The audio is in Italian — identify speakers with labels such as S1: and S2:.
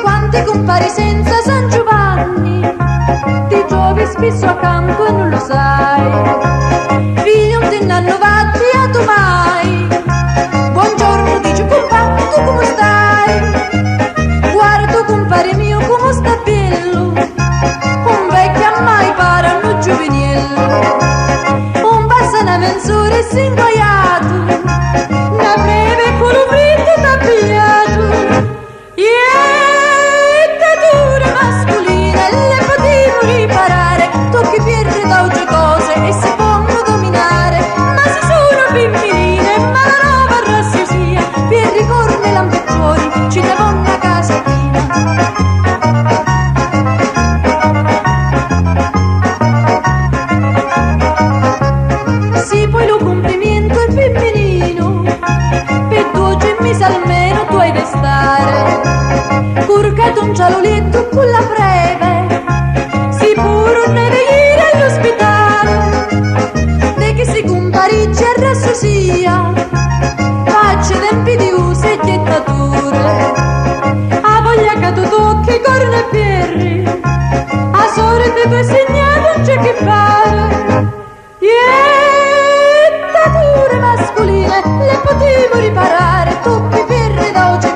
S1: Quanti compari senza San Giovanni, ti trovi spesso a campo e non lo sai. Figlio non te ne hanno fatti a tu mai. Buongiorno dice compà, tu come stai? Guarda tu compare mio come sta bello, un vecchio mai parano giovanello. Un passa una mezz'ora e si inguaiato, una breve con un fritto t'abbigliato. Dure mascoline le potevo riparare, tocchi perdi da oggi cose e si pongono dominare, ma si sono femmiline, ma la roba rassiosia, per ricorrere lampeggioni, ci devo una casatina. Sì, poi lo complimento è femminino, per 2 mesi almeno tu hai da stare, curcato un gialloletto con la breve, si pure ne venire all'ospedale, de che si compariccia e rassosia, faccia tempi di uso e dettature, a voglia che tu tocchi corno e perri, a sorte tu segnato non c'è che fare. Dure mascoline le potevo riparare, tocchi perri da oggi